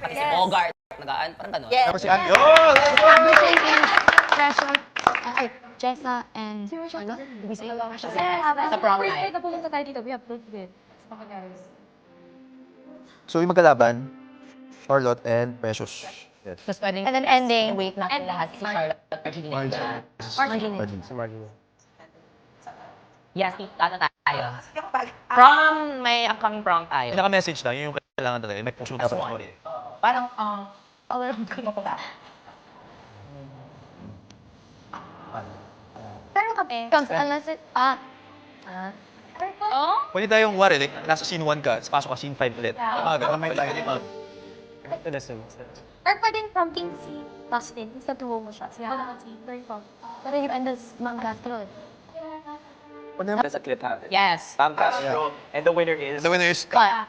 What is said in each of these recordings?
Pati si Bogart, nagaan, parang gano'n. Yes. Tapos si Ann. Yun! Pressure. Ay, Jessa and Charlotte. Did we say Sa prom night. na pumunta tayo dito, we have proof of it. So yung magkalaban, Charlotte and Precious. Yes. Tapos pwedeng And then ending. wait natin lahat si Charlotte at Regina. Margin. Yes, ano tayo? Prom, may upcoming prom tayo. Pinaka-message lang, yun yung kailangan talaga. May puso na sa story. Parang, Pero kami, unless it, Pwede tayong wari, like, nasa scene 1 ka, tapos pasok ka scene 5 ulit. Ganun may tayo dito. or pwedeng prompting si Dustin, sa tuwo mo siya. Pero yung end is Mang Castro. There's a clip happen. yes. Pam Castro. And the winner is... The winner is... But,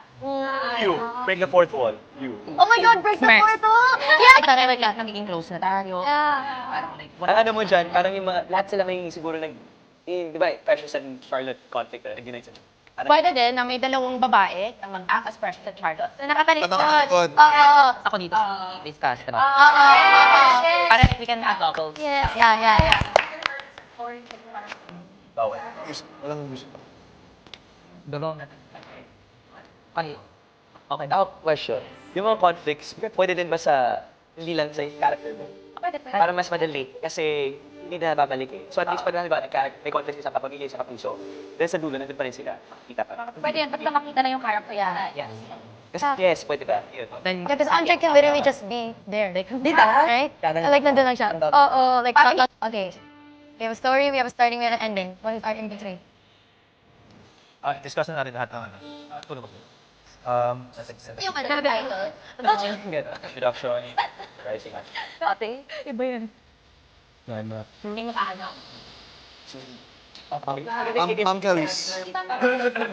You. Break the fourth wall. You. oh my God, break the Smash. fourth wall! Yeah! Parang like, nagiging close na tayo. Yeah. Parang like, Ang ano mo dyan, parang yung mga, lahat sila may siguro di ba, Precious and Charlotte conflict na nag-unite sila. Pwede din na may dalawang babae na mag-act as Precious at Charlotte. So, nakatalikod. Nakatalikod. Oo. Ako dito, discuss. Diba? Oo. Para we can have couples. Yes. Yeah. Bawal. Walang gusto. Dalawang natin. Okay. Okay. Now, question. Yung mga conflicts, pwede din ba sa, hindi lang sa character mo? Pwede. Para mas madali. Kasi, hindi na babalik eh. So at least pag halimbawa, may conflict sa pamilya sa kapuso, then sa dulo, nandun pa rin sila. Kita pa. Pwede yan, pagka makita na yung character yan. Yes. Kasi, yes, pwede ba? Yun. Then, Yeah, because Andre can literally just be there. Like, Di ba? right? Ganun. Like, nandun lang siya. Nandun. Oo, like, okay. We have a story, we have a starting, we have an ending. What is our in-between? Discuss na natin lahat ng ano. Tulog ako. Yung ano, Introduction, rising up. Ate, iba yun. hindi mo ano. Ma'am Clarice.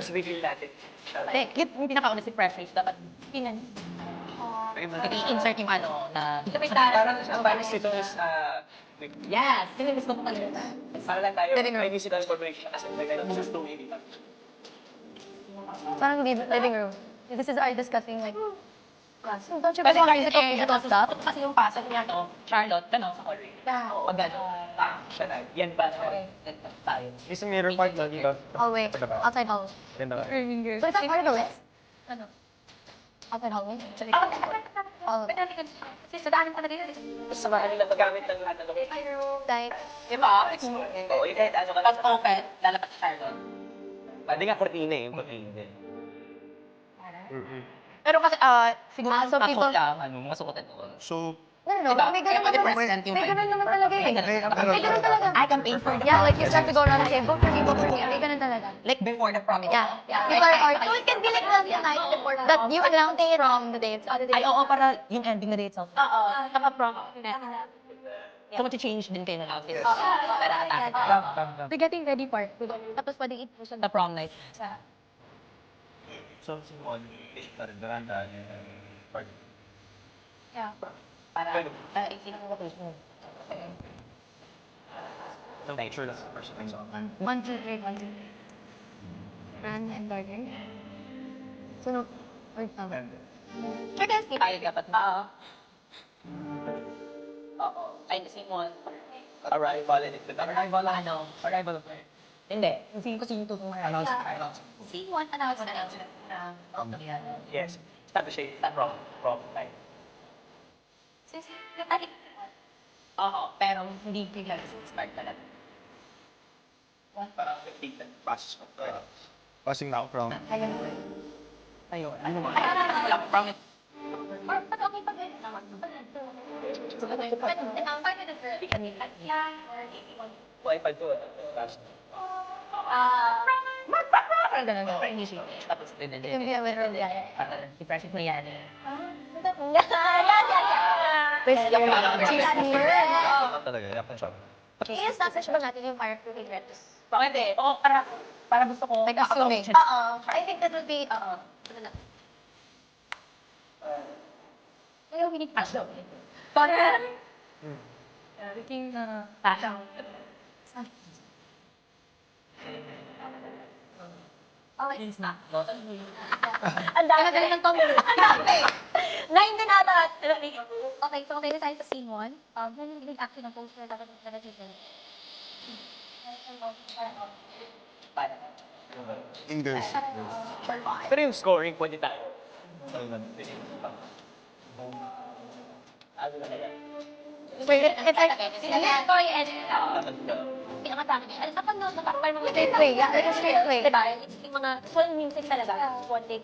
Sabihin natin. Yung pinakauna si Precious, dapat Pinan. i-insert yung ano na... Parang ito sa... Yes! Hindi gusto ko talaga. Para lang tayo, may musical corporation kasi nag-ano sa story. Parang living room. This is our discussing, like, class. Don't you Kasi guys kasi ito stuff? kasi yung pasok niya to, Charlotte, gano'n sa hallway. Pag gano'n, Siya na, yan ba? tayo. Isang mirror part na dito. Hallway. Outside hallway. Yan na. So is that part of the list? Ano? Outside hallway? Hallway. Kasi sa daanan talaga yun. Samahan nila magamit ng lahat ng Like, Di ba? Oo, yung kahit ano ka. Pag open, lalabas si Charlotte. Pwede nga kortina eh, yung kortina. Pero kasi, siguro so yung people- pasok lang, ano, masukotin ko. So, no, Diba? may ganun Kaya naman. present yung May ganun naman talaga eh. May ganun. May ganun talaga. I campaign for the Yeah, like you start to go around and say, vote for me, vote for me. May ganun talaga. like before the prom. Yeah. People are, so it can be like the night before that you announce it from the day itself. Ay, oo, para yung ending na day itself. Oo. Saka prom. So, mag-change din kayo ng outfit. Para atake. The getting ready part. Tapos pwedeng i-push The prom night. so, Simon, Daranda, part. Yeah. Para, isipin mo ko. No, nature lang. Person. 1, 2, 3, 1, 2, 3. Run and bargain. So, no. Or tama. Sure, guys, tayo dapat. Oo. Ay, Simon. Arrival and it. Arrival, ano? Arrival of her. Hindi. Kasi yung tutong announce. C1 announcement. Yes. Tapos siya, prom night. Oo, pero hindi bigla start talaga. Parang complete and process of Passing now from... Ayun, ano mo? Wala, prom. Wi-Fi to. Parang ganun nga. Parang easy. Tapos, din. Si Precious na yan. Talaga, yan pa siya. I-establish ba natin yung fire proof retos? Bakit eh? Oo, para gusto ko. Like assuming. I think that would be, Ayaw, we need Pass daw. Looking, Pass. Okay. Ang dami ng Tommy. Ang dami. 9 din ata. Okay, so okay na tayo sa scene 1. Yung action ng poster dapat na dito. English. Pero yung scoring, pwede tayo. Wait, it's like, story and pinakatami. Kapag no, parang mga straight play, diba? Yung mga, full music talaga. One take.